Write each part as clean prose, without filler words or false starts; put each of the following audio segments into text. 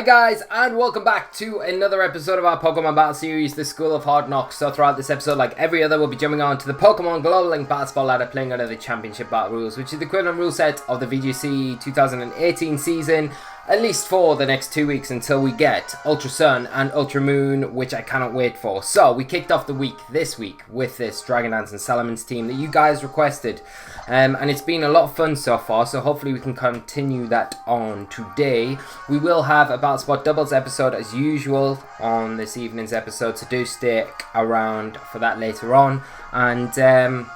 Hi guys, and welcome back to another episode of our Pokemon Battle Series, the School of Hard Knocks. So throughout this episode, like every other, we'll be jumping on to the Pokemon Global Link Battle Spot ladder, playing under the Championship Battle Rules, which is the equivalent rule set of the VGC 2018 season, at least for the next 2 weeks until we get Ultra Sun and Ultra Moon, which I cannot wait for. So we kicked off the week this week with this Dragon Dancing Salamence team that you guys requested. And it's been a lot of fun so far, so hopefully we can continue that on today. We will have a Battle Spot Doubles episode as usual on this evening's episode, so do stick around for that later on. And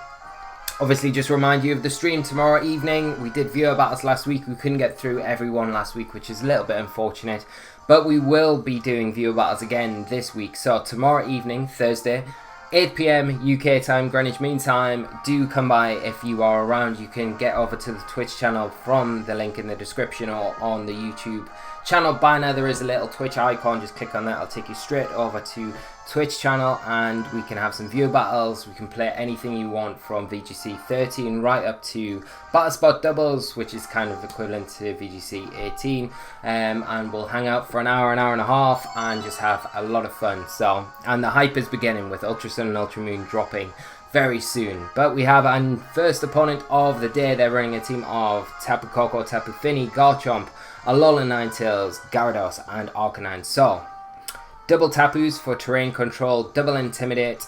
obviously just remind you of the stream tomorrow evening. We did viewer battles last week. We couldn't get through everyone last week, which is a little bit unfortunate. But we will be doing viewer battles again this week. So tomorrow evening, Thursday, 8 PM UK time, Greenwich Mean Time. Do come by if you are around. You can get over to the Twitch channel from the link in the description or on the YouTube channel banner. There is a little Twitch icon. Just click on that. I'll take you straight over to Twitch channel and we can have some viewer battles. We can play anything you want from VGC 13 right up to Battle Spot Doubles, which is kind of equivalent to VGC 18, and we'll hang out for an hour and a half and just have a lot of fun. So, and the hype is beginning with Ultra Sun and Ultra Moon dropping very soon. But we have our first opponent of the day. They're running a team of Tapu Koko, Tapu Fini, Garchomp, Alolan Ninetales, Gyarados and Arcanine. So double Tapus for terrain control, double Intimidate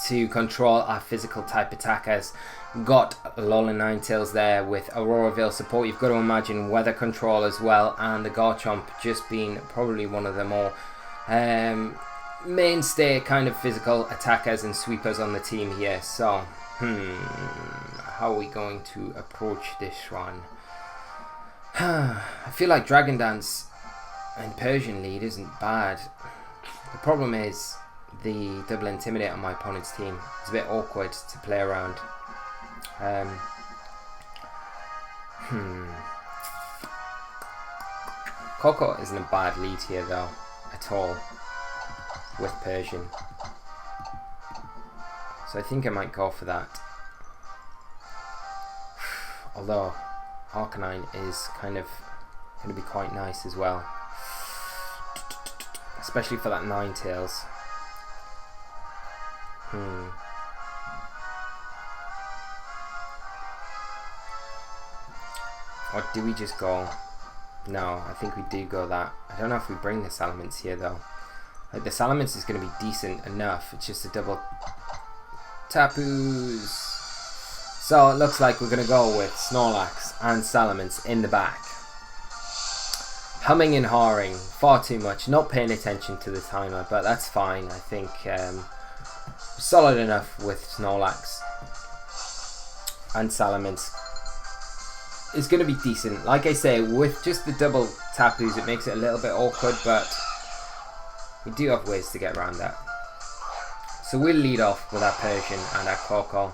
to control our physical type attackers. Got Alolan Ninetales there with Aurora Veil support. You've got to imagine weather control as well, and the Garchomp just being probably one of the more mainstay kind of physical attackers and sweepers on the team here. So, how are we going to approach this one? I feel like Dragon Dance and Persian lead isn't bad. The problem is the double Intimidate on my opponent's team. It's a bit awkward to play around. Koko isn't a bad lead here though, at all, with Persian. So I think I might go for that. Although Arcanine is kind of going to be quite nice as well, especially for that Ninetales. Or do we just go? No, I think we do go that. I don't know if we bring the Salamence here though. Like, the Salamence is going to be decent enough. It's just a double Tapus. So it looks like we're going to go with Snorlax and Salamence in the back. Humming and hawing far too much, not paying attention to the timer, but that's fine. I think solid enough with Snorlax, and Salamence is going to be decent. Like I say, with just the double Tapus, it makes it a little bit awkward, but we do have ways to get around that. So we'll lead off with our Persian and our Koko.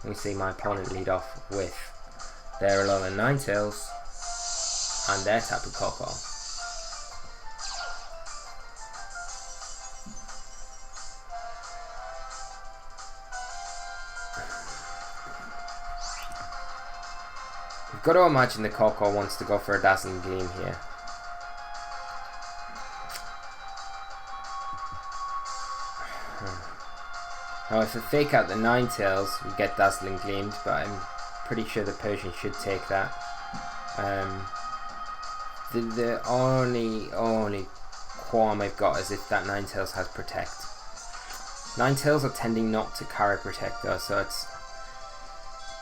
Let me see my opponent lead off with their Alolan Ninetales and their Tapu Koko. We've got to imagine the Koko wants to go for a Dazzling Gleam here. Now if I fake out the Ninetales, we get Dazzling Gleamed, but I'm pretty sure the Persian should take that. The only qualm I've got is if that Ninetales has Protect. Ninetales are tending not to carry Protect though, so it's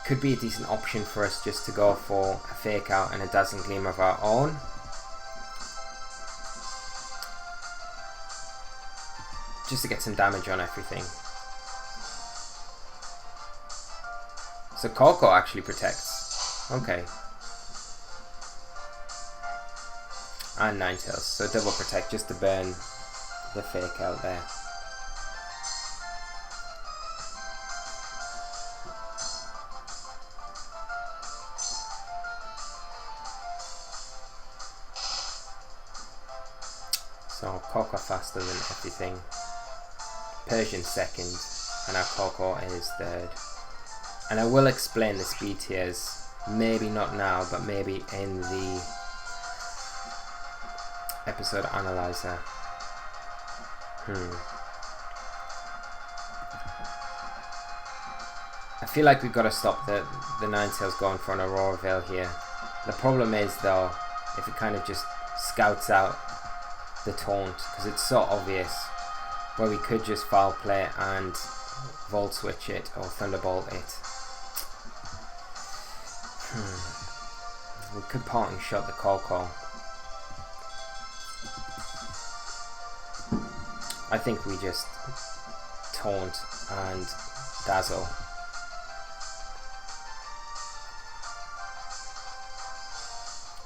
could be a decent option for us just to go for a fake out and a Dazzling Gleam of our own. Just to get some damage on everything. So Koko actually protects. Okay. And Ninetales. So double protect just to burn the fake out there. So Koko faster than everything. Persian second. And our Koko is third. And I will explain the speed tiers, maybe not now, but maybe in the episode analyzer. I feel like we've got to stop the Ninetales going for an Aurora Veil here. The problem is though, if it kind of just scouts out the taunt, because it's so obvious, where we could just foul play and Volt Switch it or Thunderbolt it. We could parting shot the Koko. I think we just taunt and dazzle.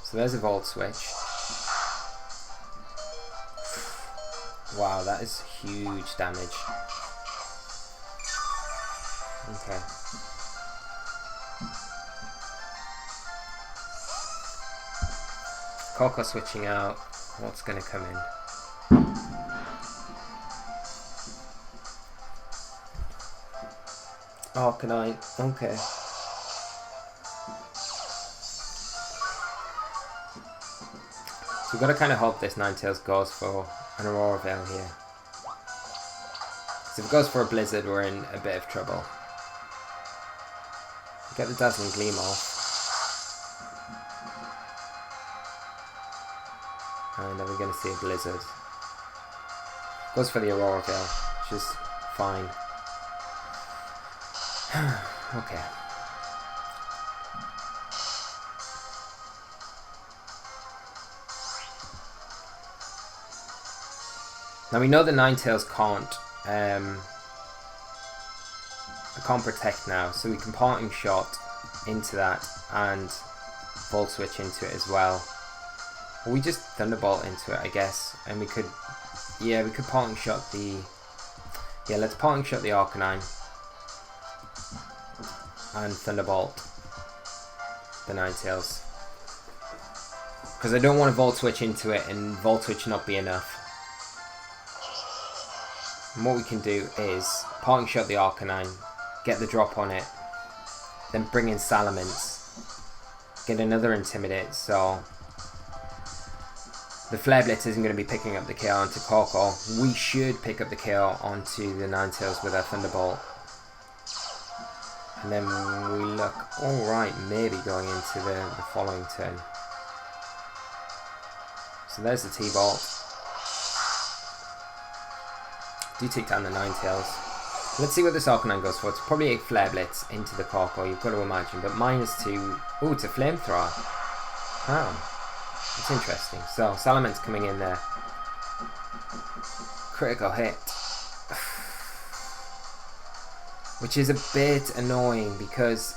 So there's a Volt Switch. Wow, that is huge damage. Okay. Koko switching out. What's going to come in? Arcanine. Okay. So we've got to kind of hope this Ninetales goes for an Aurora Veil here. So if it goes for a Blizzard, we're in a bit of trouble. Get the Dazzling Gleam off. And are we going to see a Blizzard? Goes for the Aurora Veil, which is fine. Okay. Now we know the Ninetales can't protect now, so we can Parting Shot into that and Volt Switch into it as well. Or we just Thunderbolt into it, I guess, and we could Parting Shot the... Yeah, let's Parting Shot the Arcanine and Thunderbolt the Ninetales. Because I don't want to Volt Switch into it and Volt Switch not be enough. And what we can do is Parting Shot the Arcanine, get the drop on it, then bring in Salamence, get another Intimidate, so the Flare Blitz isn't going to be picking up the KO onto Koko. We should pick up the KO onto the Ninetales with our Thunderbolt. And then we look alright, maybe going into the following turn. So there's the T-Bolt. Do take down the Ninetales. Let's see what this Arcanine goes for. It's probably a Flare Blitz into the Koko, you've got to imagine. But -2. Oh, it's a Flamethrower. Oh, that's interesting. So, Salamence coming in there. Critical hit. Which is a bit annoying because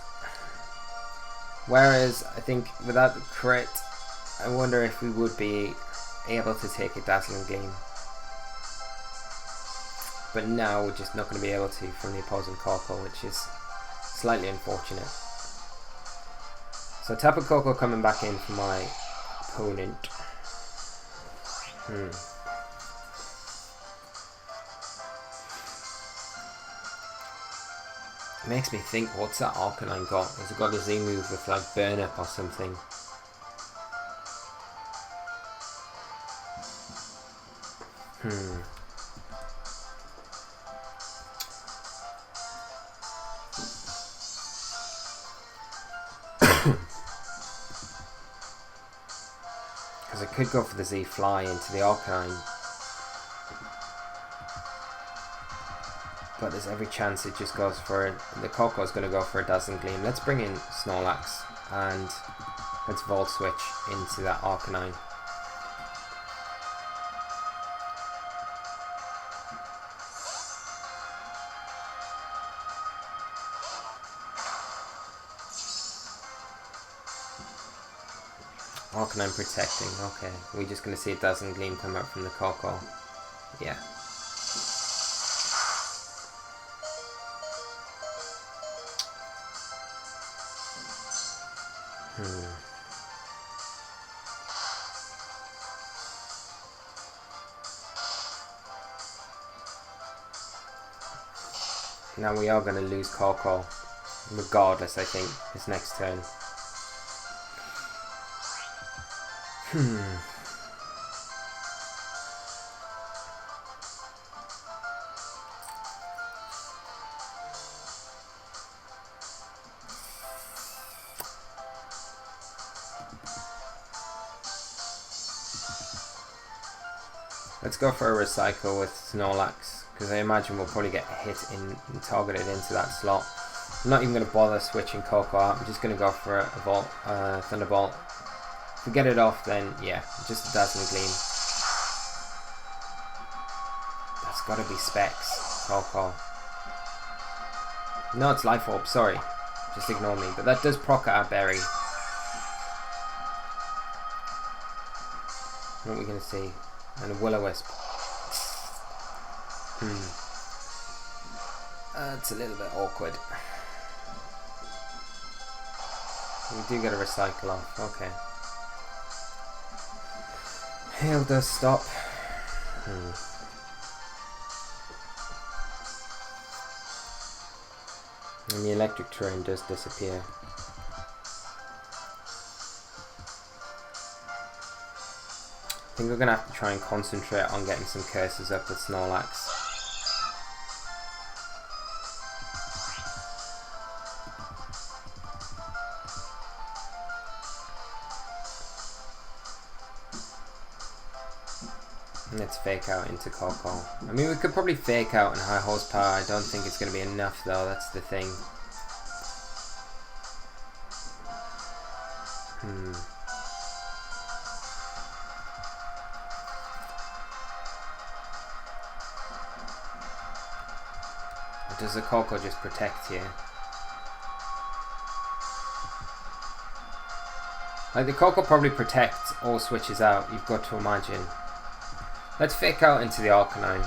whereas I think without the crit, I wonder if we would be able to take a Dazzling Gleam. But now we're just not going to be able to from the opposing Koko, which is slightly unfortunate. So Tapu Koko coming back in for my opponent. Makes me think, what's that Arcanine got? Has it got a Z move with like Burn Up or something? Because I could go for the Z Fly into the Arcanine, but there's every chance it just goes for it. The Koko's going to go for a Dazzling Gleam. Let's bring in Snorlax and let's Volt Switch into that Arcanine. Arcanine protecting, okay. We're just going to see a Dazzling Gleam come out from the Koko. Yeah. Now we are going to lose Koko, regardless, I think, this next turn. Let's go for a recycle with Snorlax, because I imagine we'll probably get hit and targeted into that slot. I'm not even going to bother switching Koko out. I'm just going to go for a Thunderbolt. If we get it off, then yeah, just a Dazzling Gleam. That's got to be Specs, Koko. No, it's Life Orb, sorry. Just ignore me. But that does proc our Berry. What are we going to see? And a Will-O-Wisp. It's a little bit awkward. We do get a recycle off. Okay. Hail does stop. And the electric terrain does disappear. I think we're going to have to try and concentrate on getting some curses up with Snorlax. Let's fake out into Koko. I mean, we could probably fake out in high horsepower. I don't think it's going to be enough though, that's the thing. Does the Koko just protect here? Like, the Koko probably protects or switches out, you've got to imagine. Let's fake out into the Arcanine.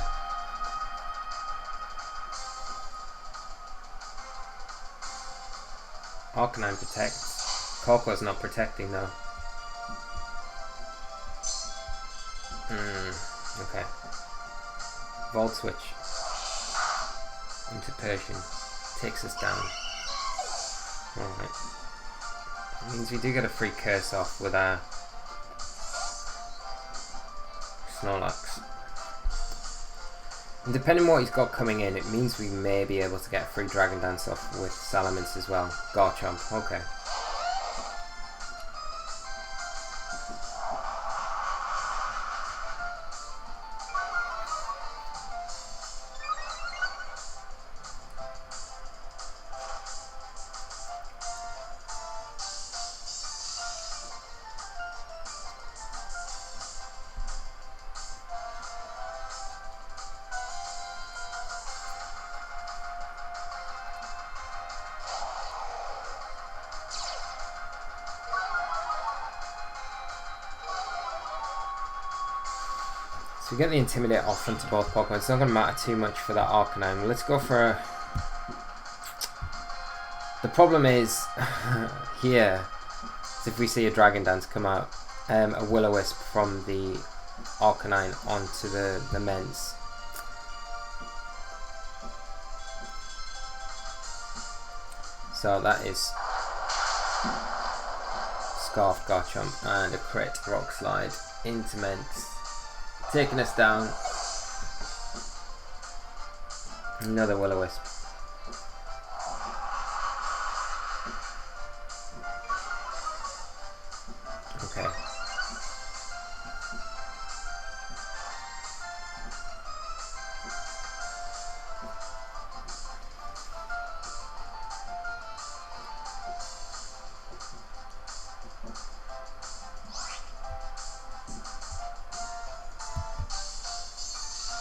Arcanine protects. Koko's not protecting though. Okay. Volt switch. Into Persian. Takes us down. Alright. It means we do get a free curse off with our Snorlax. And depending on what he's got coming in, it means we may be able to get a free Dragon Dance off with Salamence as well. Garchomp, okay. So we get the Intimidate off into both Pokemon. It's not going to matter too much for that Arcanine. Let's go for a... The problem is, here, is if we see a Dragon Dance come out, a Will-O-Wisp from the Arcanine onto the Mence. So that is Scarf Garchomp and a crit Rock Slide into Mence. Taking us down. Another Will-O-Wisp. Okay.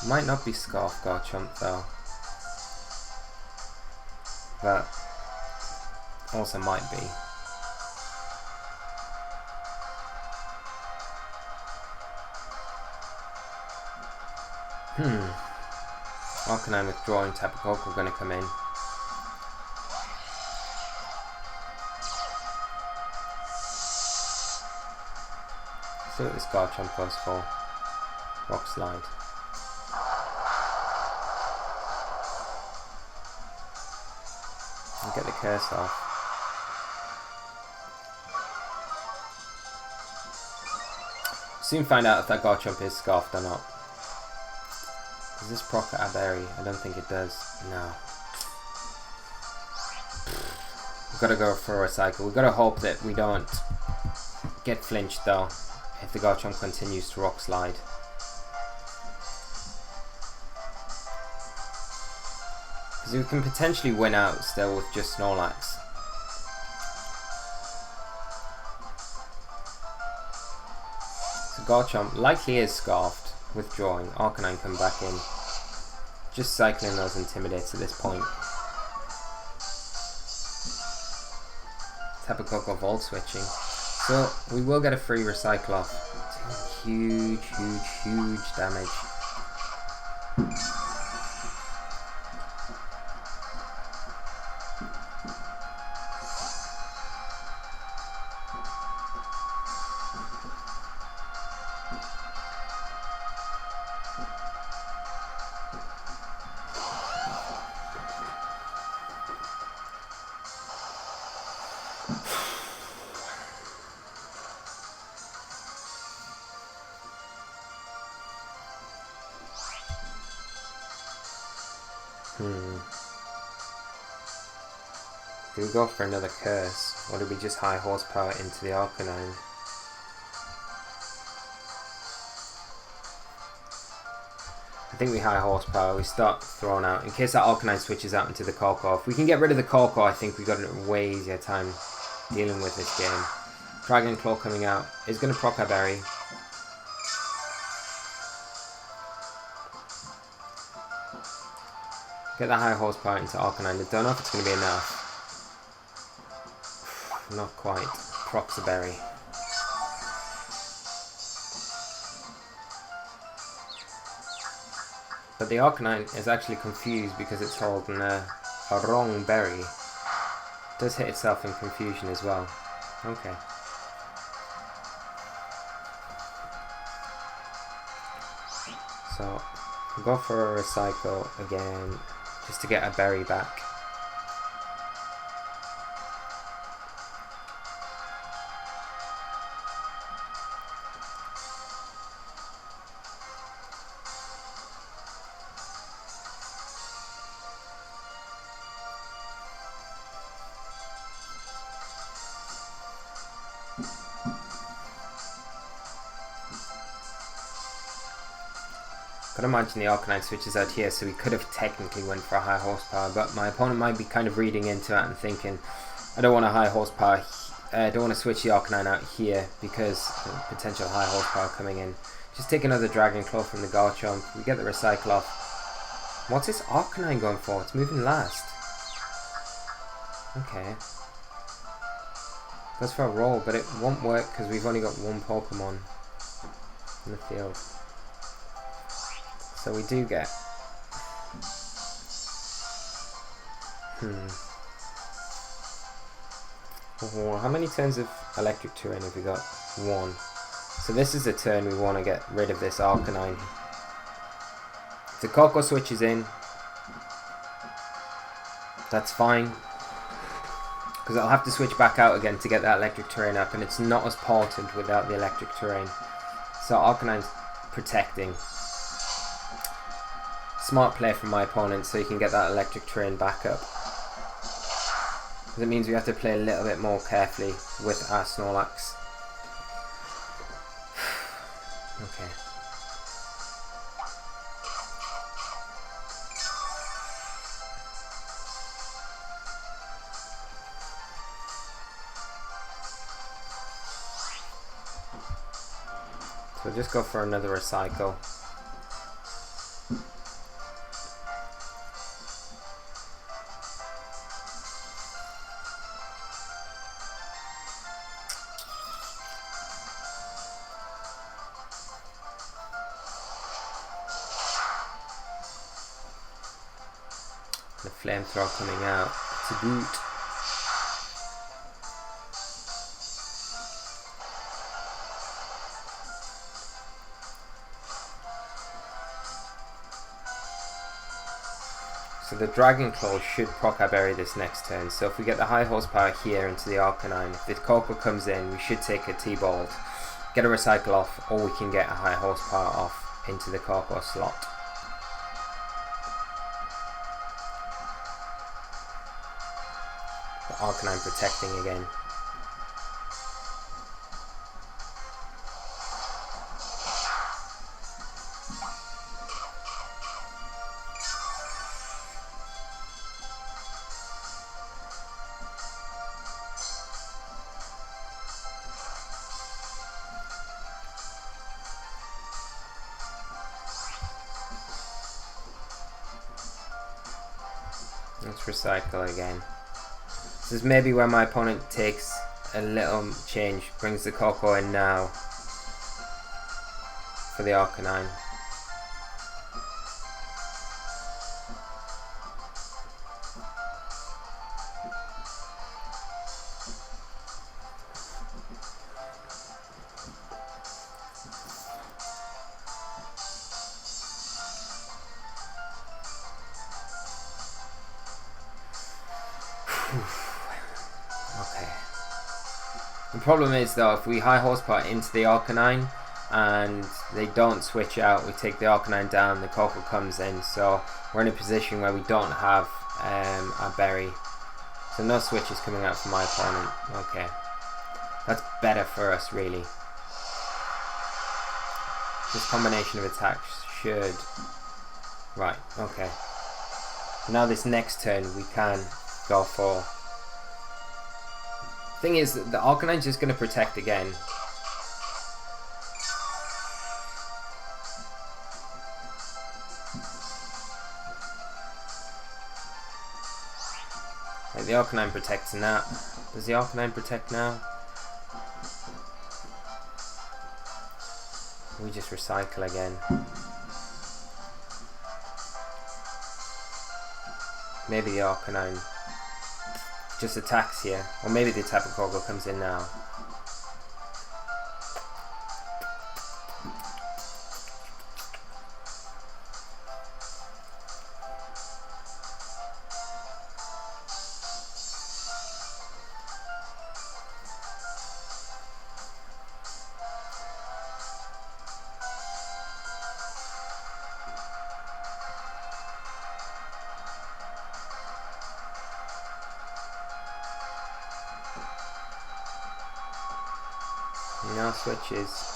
Might not be Scarf Garchomp though, but also might be. Arcanine withdrawing, Tapu Koko going to come in. See what this Garchomp goes for. Rock Slide. And get the curse off. Soon find out if that Garchomp is scarfed or not. Does this proc Berry? I don't think it does. No. We've got to go for a recycle. We've got to hope that we don't get flinched though if the Garchomp continues to Rock Slide. Because we can potentially win out still with just Snorlax. So Garchomp likely is Scarfed, withdrawing. Arcanine come back in. Just cycling those Intimidates at this point. Tapu Koko Volt switching. So we will get a free recycle off. Huge, huge, huge damage. Do we go for another curse, or do we just high horsepower into the Arcanine? I think we high horsepower, we start throwing out, in case that Arcanine switches out into the Koko. If we can get rid of the Koko, I think we got a way easier time dealing with this game. Dragon Claw coming out is going to proc our berry. Get the high horsepower into Arcanine. I don't know if it's going to be enough. Not quite. Procs a berry. But the Arcanine is actually confused because it's holding a wrong berry. It does hit itself in confusion as well. Okay. So, we'll go for a recycle again, just to get a berry back. I'd imagine the Arcanine switches out here, so we could have technically went for a high horsepower, but my opponent might be kind of reading into that and thinking, I don't want a high horsepower, I don't want to switch the Arcanine out here because potential high horsepower coming in. Just take another Dragon Claw from the Garchomp, we get the recycle off. What's this Arcanine going for? It's moving last. Okay. Goes for a roll, but it won't work because we've only got one Pokemon in the field. So we do get... Oh, how many turns of electric terrain have we got? One. So this is the turn we want to get rid of this Arcanine. If the Koko switches in, that's fine. Because I'll have to switch back out again to get that electric terrain up, and it's not as potent without the electric terrain. So Arcanine's protecting. Smart play from my opponent so he can get that electric terrain back up. Because it means we have to play a little bit more carefully with our Snorlax. Okay. So we'll just go for another recycle. The flamethrower coming out to boot. So the Dragon Claw should proc our berry this next turn. So if we get the high horsepower here into the Arcanine, if the Koko comes in, we should take a T-Bolt, get a recycle off, or we can get a high horsepower off into the Koko slot. The Arcanine protecting again. Let's recycle again. This is maybe where my opponent takes a little change, brings the Koko in now for the Arcanine. Okay. The problem is though, if we high horsepower into the Arcanine and they don't switch out, we take the Arcanine down, the Koko comes in, so we're in a position where we don't have our berry. So no switches coming out from my opponent. Okay. That's better for us really. This combination of attacks should... Right, okay. Now this next turn we can go for... Thing is, the Arcanine's just going to protect again. Right, the Arcanine protects now. Does the Arcanine protect now? We just recycle again. Maybe the Arcanine just attacks here, or maybe the Tapu Koko comes in now. Now switches.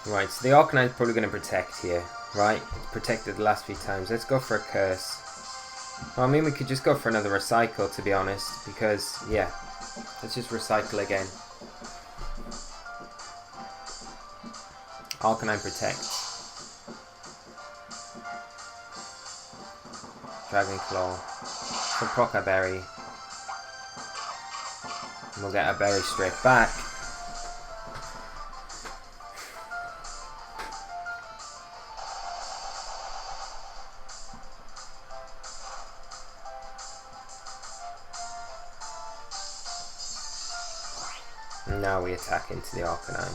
Right, so the Arcanine is probably going to protect here, right? It's protected the last few times. Let's go for a curse. Well, I mean, we could just go for another recycle, to be honest, because, yeah, let's just recycle again. Arcanine protects. Dragon Claw. So proc our berry. And we'll get our berry straight back. And now we attack into the Arcanine.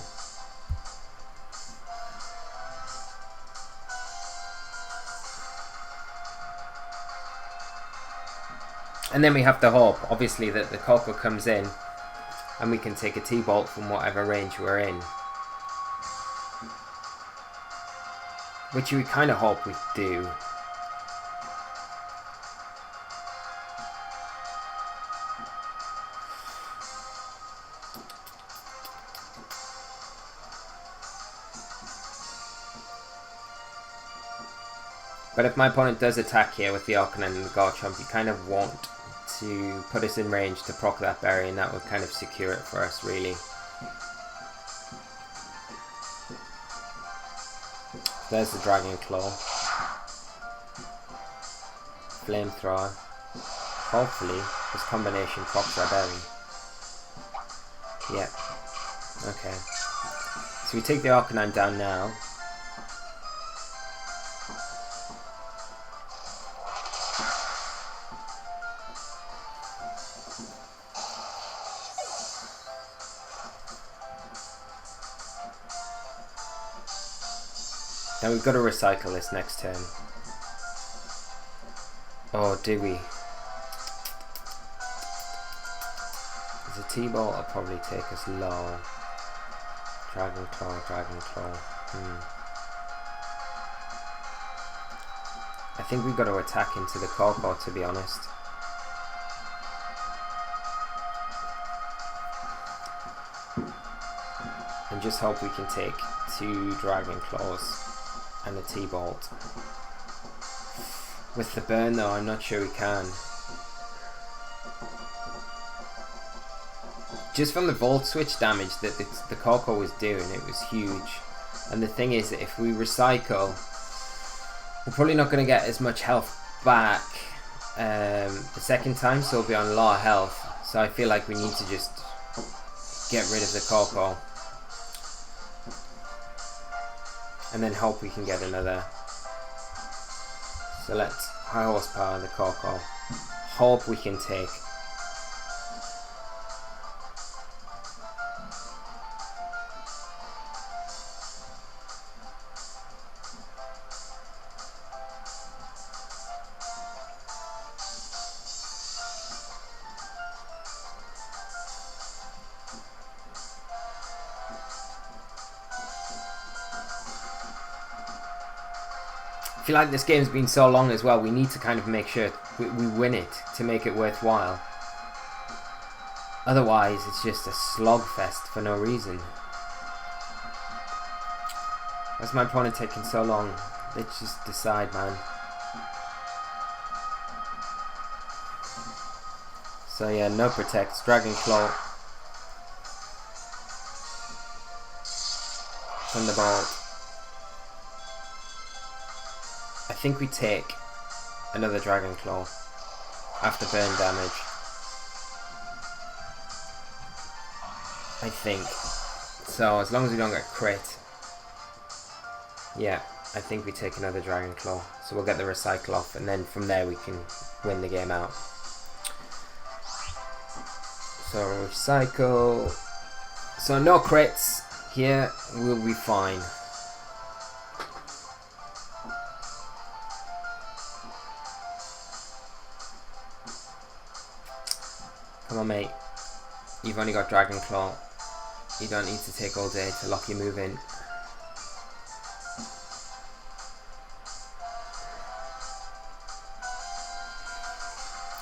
And then we have to hope, obviously, that the Koko comes in and we can take a T-Bolt from whatever range we're in. Which we kind of hope we do. But if my opponent does attack here with the Arcanine and the Garchomp, you kind of want to put us in range to proc that berry, and that would kind of secure it for us, really. There's the Dragon Claw. Flamethrower. Hopefully, this combination procs our berry. Yep. Okay. So we take the Arcanine down now. Now we've got to recycle this next turn. Oh, do we? There's a T-Bolt will probably take us low. Dragon Claw, Dragon Claw. I think we've got to attack into the Koko, to be honest. And just hope we can take 2 Dragon Claws. and a T-Bolt. With the burn though, I'm not sure we can. Just from the Volt Switch damage that the Koko was doing, it was huge. And the thing is that if we recycle, we're probably not going to get as much health back the second time, so we'll be on a lot of health. So I feel like we need to just get rid of the Koko. And then hope we can get another. So let's high horsepower the Koko. Hope we can take. I feel like this game's been so long as well, we need to kind of make sure we win it to make it worthwhile. Otherwise, it's just a slogfest for no reason. Why's my opponent taking so long? Let's just decide, man. So yeah, no protects, Dragon Claw. Thunderbolt. I think we take another Dragon Claw after burn damage. I think. So as long as we don't get crit. Yeah, I think we take another Dragon Claw. So we'll get the recycle off and then from there we can win the game out. So recycle. So no crits here, we'll be fine. Come on, mate. You've only got Dragon Claw. You don't need to take all day to lock your move in.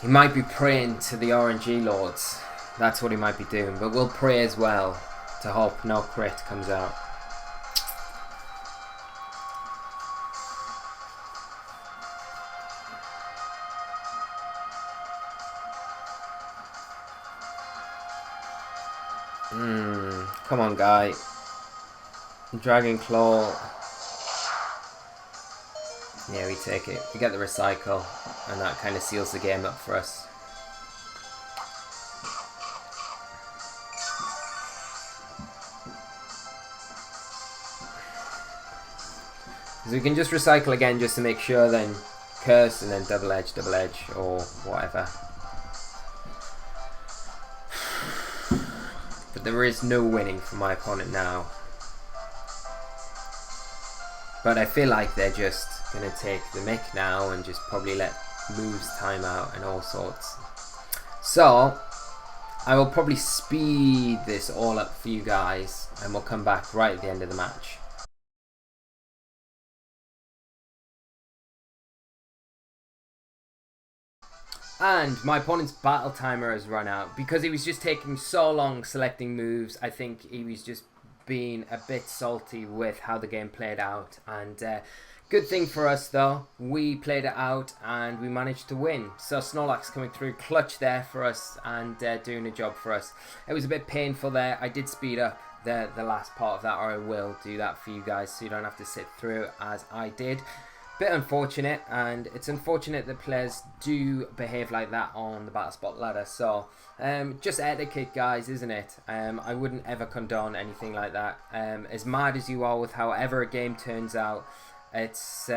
He might be praying to the RNG Lords. That's what he might be doing. But we'll pray as well to hope no crit comes out. Come on, guy. Dragon Claw. Yeah, we take it. We get the recycle, and that kind of seals the game up for us. So we can just recycle again just to make sure, then curse, and then double edge, or whatever. But there is no winning for my opponent now. But I feel like they're just going to take the mick now and just probably let moves time out and all sorts. So, I will probably speed this all up for you guys and we'll come back right at the end of the match. And my opponent's battle timer has run out because he was just taking so long selecting moves. I think he was just being a bit salty with how the game played out. And good thing for us though, we played it out and we managed to win. So Snorlax coming through clutch there for us and doing a job for us. It was a bit painful there. I did speed up the last part of that, or I will do that for you guys so you don't have to sit through it as I did. Bit unfortunate, and it's unfortunate that players do behave like that on the Battle Spot ladder. So just etiquette, guys, isn't it? I wouldn't ever condone anything like that. As mad as you are with however a game turns out, it's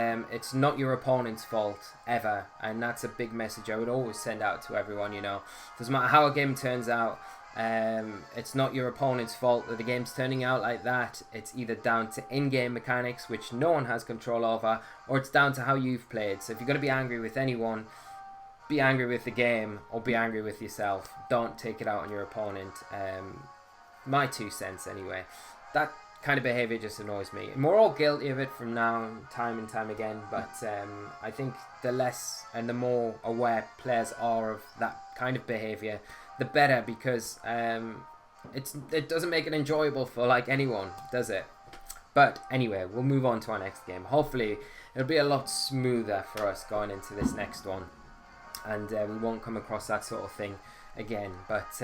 not your opponent's fault ever, and that's a big message I would always send out to everyone. You know, doesn't matter how a game turns out. It's not your opponent's fault that the game's turning out like that. It's either down to in-game mechanics, which no one has control over, or it's down to how you've played. So if you're going to be angry with anyone, be angry with the game or be angry with yourself. Don't take it out on your opponent. My 2 cents anyway. That kind of behaviour just annoys me. And we're all guilty of it from now, time and time again, but I think the less and the more aware players are of that kind of behaviour, the better, because it doesn't make it enjoyable for like anyone, does it? But anyway, we'll move on to our next game. Hopefully, it'll be a lot smoother for us going into this next one. And we won't come across that sort of thing again. But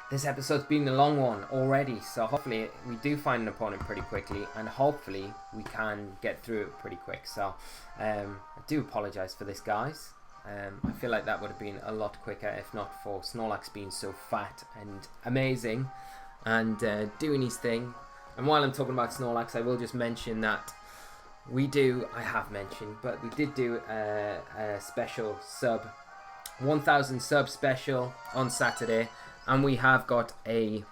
this episode's been a long one already. So hopefully, we do find an opponent pretty quickly. And hopefully, we can get through it pretty quick. So I do apologise for this, guys. I feel like that would have been a lot quicker if not for Snorlax being so fat and amazing and doing his thing. And while I'm talking about Snorlax, I will just mention that I have mentioned, but we did do a special 1000 sub special on Saturday, and we have got a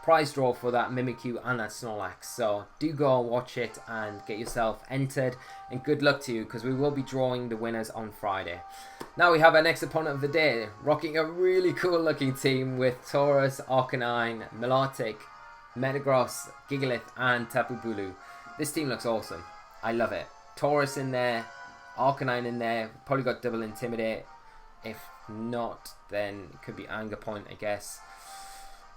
prize draw for that Mimikyu and that Snorlax. So do go watch it and get yourself entered, and good luck to you, because we will be drawing the winners on Friday. Now we have our next opponent of the day, rocking a really cool looking team with Tauros, Arcanine, Milotic, Metagross, Gigalith and Tapu Bulu. This team looks awesome. I love it. Tauros in there, Arcanine in there, probably got double Intimidate. If not, then it could be Anger Point, I guess.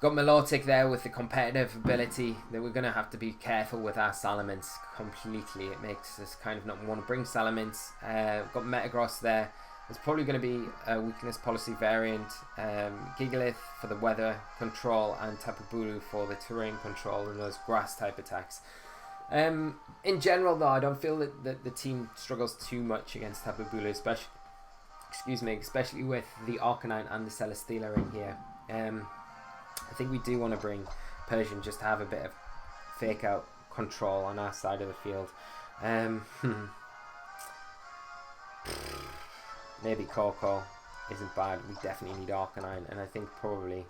Got Milotic there with the competitive ability that we're going to have to be careful with our Salamence completely. It makes us kind of not want to bring Salamence. Got Metagross there. It's probably going to be a weakness policy variant. Gigalith for the weather control and Tapu Bulu for the terrain control and those grass type attacks. In general though, I don't feel that the team struggles too much against Tapu Bulu, especially with the Arcanine and the Celesteela in here. I think we do want to bring Persian just to have a bit of fake out control on our side of the field. Maybe Koko isn't bad. We definitely need Arcanine, and I think probably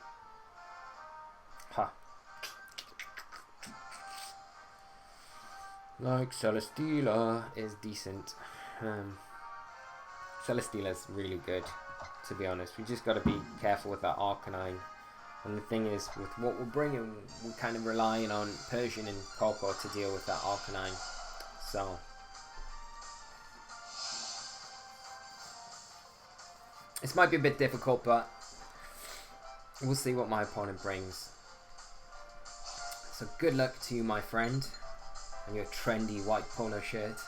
like Celesteela is decent. Celesteela's really good, to be honest. We just got to be careful with that Arcanine. And the thing is, with what we're bringing, we're kind of relying on Persian and Koko to deal with that Arcanine. So this might be a bit difficult, but we'll see what my opponent brings. So good luck to you, my friend, and your trendy white polo shirt.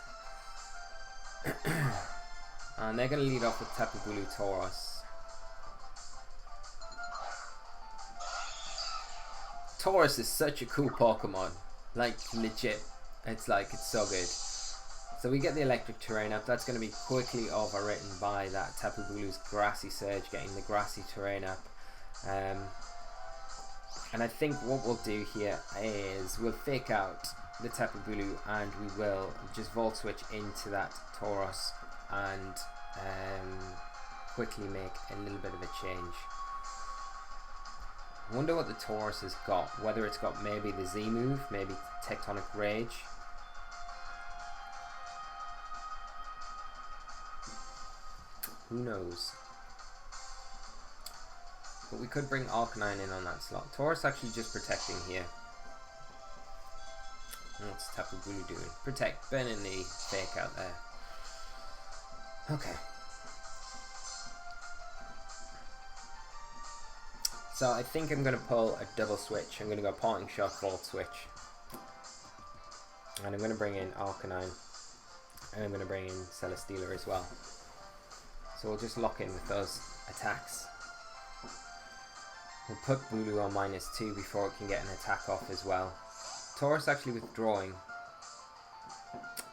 And they're going to lead off with Tapu Bulu Tauros. Tauros is such a cool Pokemon, like legit. It's so good. So we get the electric terrain up. That's going to be quickly overwritten by that Tapu Bulu's grassy surge, getting the grassy terrain up. And I think what we'll do here is we'll fake out the Tapu Bulu and we will just Volt Switch into that Tauros and quickly make a little bit of a change. I wonder what the Tauros has got. Whether it's got maybe the Z move, maybe Tectonic Rage. Who knows? But we could bring Arcanine in on that slot. Tauros actually just protecting here. What's Tapu Bulu doing? Protect, burning the fake out there. Okay. So I think I'm going to pull a double switch. I'm going to go Parting Shot, Volt Switch. And I'm going to bring in Arcanine. And I'm going to bring in Celesteela as well. So we'll just lock in with those attacks. We'll put Bulu on -2 before it can get an attack off as well. Tauros actually withdrawing.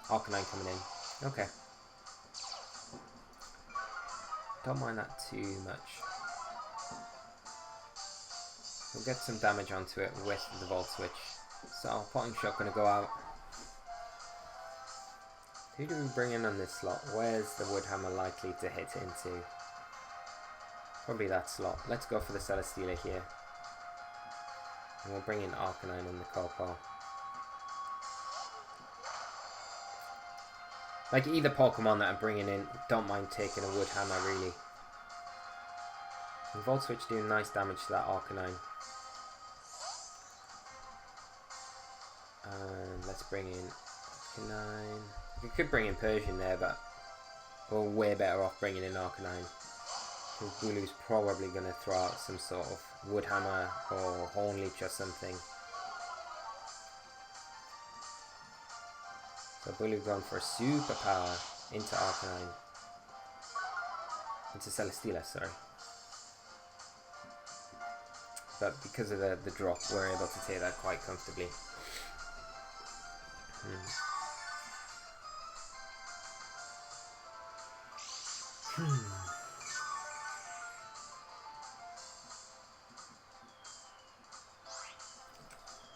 Arcanine coming in. Okay. Don't mind that too much. We'll get some damage onto it with the Volt Switch. So, Potting Shot going to go out. Who do we bring in on this slot? Where's the Woodhammer likely to hit into? Probably that slot. Let's go for the Celesteela here. And we'll bring in Arcanine and the Koko. Like either Pokemon that I'm bringing in, don't mind taking a Woodhammer really. And Volt Switch doing nice damage to that Arcanine. And let's bring in Arcanine. We could bring in Persian there, but we're way better off bringing in Arcanine. Because Bulu's probably going to throw out some sort of Woodhammer or Horn Leech or something. So Bulu going for a superpower into Arcanine. Into Celesteela, sorry. But because of the drop, we're able to take that quite comfortably.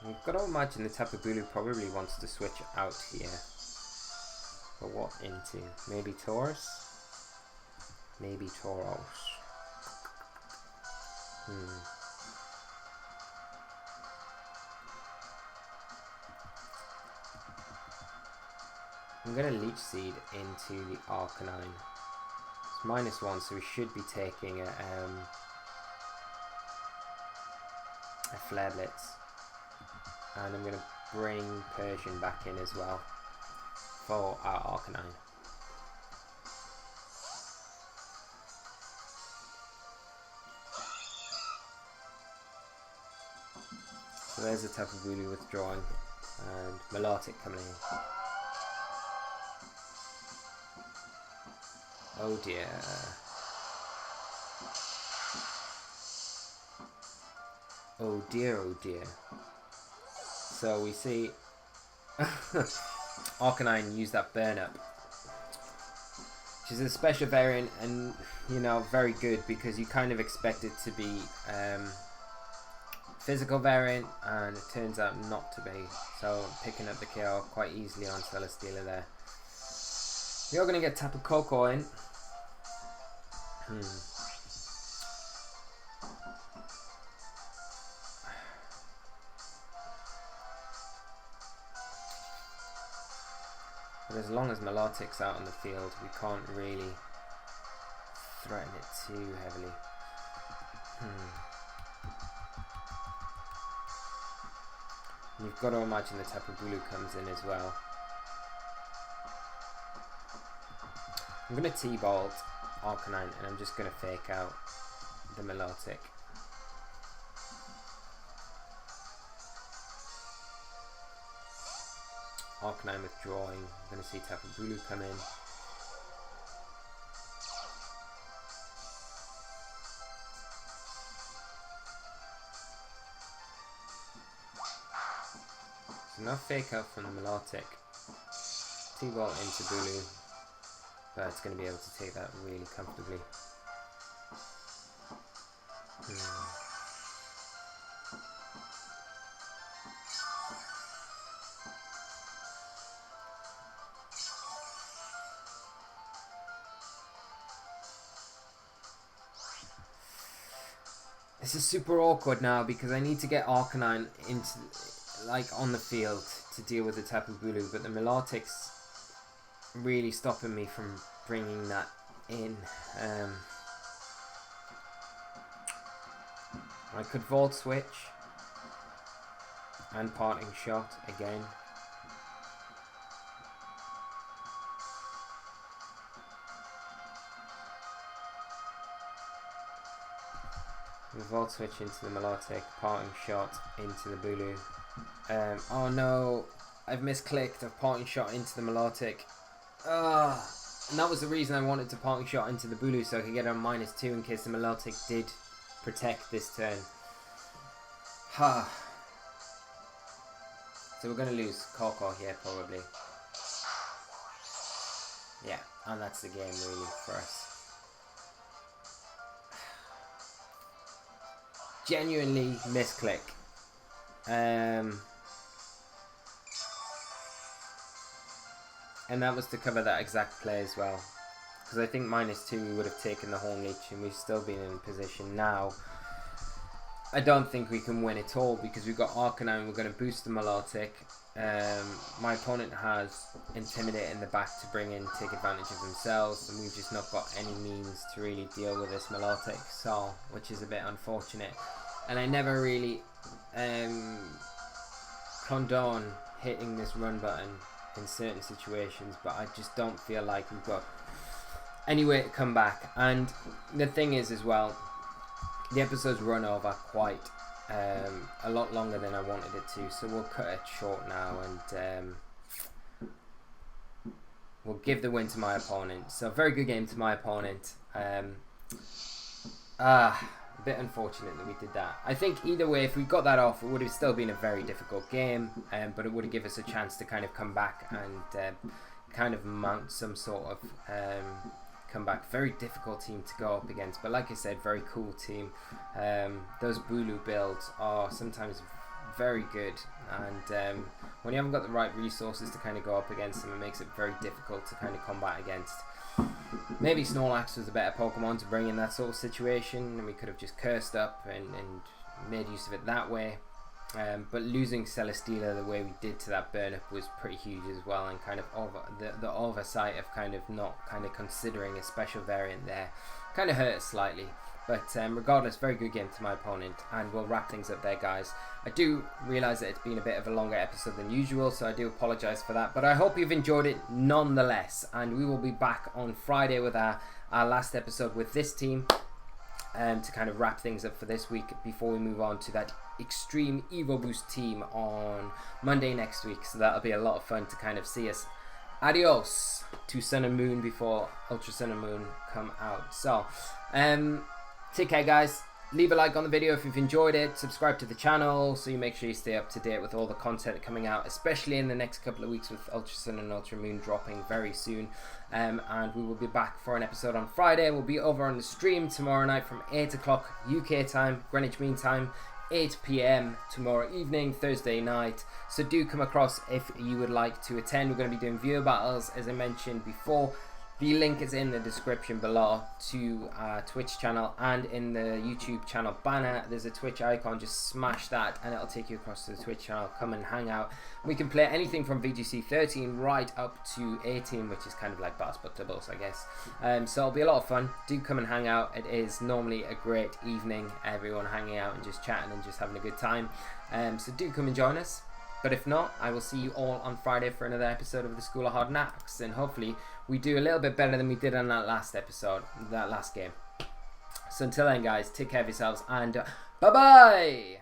We've got to imagine the Tapu Bulu probably wants to switch out here. But what into? Maybe Tauros? Maybe Tauros. I'm going to Leech Seed into the Arcanine. It's -1, so we should be taking a Flare Blitz. And I'm going to bring Persian back in as well for our Arcanine. So there's the Tapu Bulu withdrawing and Milotic coming in. Oh dear. Oh dear, oh dear. So we see Arcanine use that burn up, which is a special variant, and you know, very good because you kind of expect it to be physical variant, and it turns out not to be. So picking up the KO quite easily on Celesteela there. We are going to get Tapu Koko in. But as long as Milotic's out on the field, we can't really threaten it too heavily. And you've got to imagine the Tapu Bulu comes in as well. I'm going to T-Bolt Arcanine and I'm just going to fake out the Milotic. Arcanine withdrawing. I'm going to see Tapu Bulu come in. So now fake out from the Milotic. T-Bolt into Bulu. But it's going to be able to take that really comfortably. This is super awkward now because I need to get Arcanine into, like, on the field to deal with the Tapu Bulu, but the Milotic's really stopping me from bringing that in. I could Volt Switch and Parting Shot again. Volt Switch into the Milotic, Parting Shot into the Bulu. Oh no, I've misclicked. I've Parting Shot into the Milotic. And that was the reason I wanted to Parting Shot into the Bulu, so I could get on -2 in case the Milotic did protect this turn. So we're going to lose Koko here probably. Yeah, and that's the game really for us. Genuinely misclick. And that was to cover that exact play as well. Because I think -2 we would have taken the Horn Leech and we've still been in position now. I don't think we can win at all because we've got Arcanine, we're going to boost the Milotic. My opponent has Intimidate in the back to bring in, take advantage of themselves, and we've just not got any means to really deal with this Milotic, so, which is a bit unfortunate. And I never really condone hitting this run button in certain situations, but I just don't feel like we've got any way to come back. And the thing is as well, the episode's run over quite a lot longer than I wanted it to, so we'll cut it short now and will give the win to my opponent. So very good game to my opponent. A bit unfortunate that we did that. I think either way, if we got that off, it would have still been a very difficult game, but it would have given us a chance to kind of come back and kind of mount some sort of comeback. Very difficult team to go up against, but like I said, very cool team. Those Bulu builds are sometimes very good, and when you haven't got the right resources to kind of go up against them, it makes it very difficult to kind of combat against. Maybe Snorlax was a better Pokemon to bring in that sort of situation, and we could have just cursed up and made use of it that way. But losing Celesteela the way we did to that burn up was pretty huge as well, and kind of the oversight of kind of not kind of considering a special variant there kind of hurt us slightly. But regardless, very good game to my opponent, and we'll wrap things up there, guys. I do realise that it's been a bit of a longer episode than usual, so I do apologise for that. But I hope you've enjoyed it nonetheless, and we will be back on Friday with our last episode with this team, to kind of wrap things up for this week before we move on to that Extreme Evo Boost team on Monday next week. So that'll be a lot of fun to kind of see us. Adios to Sun and Moon before Ultra Sun and Moon come out. So, take care, guys. Leave a like on the video if you've enjoyed it. Subscribe to the channel so you make sure you stay up to date with all the content coming out, especially in the next couple of weeks with Ultra Sun and Ultra Moon dropping very soon. And we will be back for an episode on Friday. We'll be over on the stream tomorrow night from 8 o'clock UK time, Greenwich Mean Time, 8 PM tomorrow evening, Thursday night. So do come across if you would like to attend. We're going to be doing viewer battles, as I mentioned before. The link is in the description below to our Twitch channel, and in the YouTube channel banner there's a Twitch icon. Just smash that and it'll take you across to the Twitch channel. Come and hang out. We can play anything from VGC 13 right up to 18, which is kind of like Basketball Doubles, I guess. So it'll be a lot of fun. Do come and hang out. It is normally a great evening, everyone hanging out and just chatting and just having a good time. So do come and join us. But if not, I will see you all on Friday for another episode of the School of Hard Knocks, and hopefully we do a little bit better than we did on that last episode, that last game. So until then, guys, take care of yourselves, and bye-bye!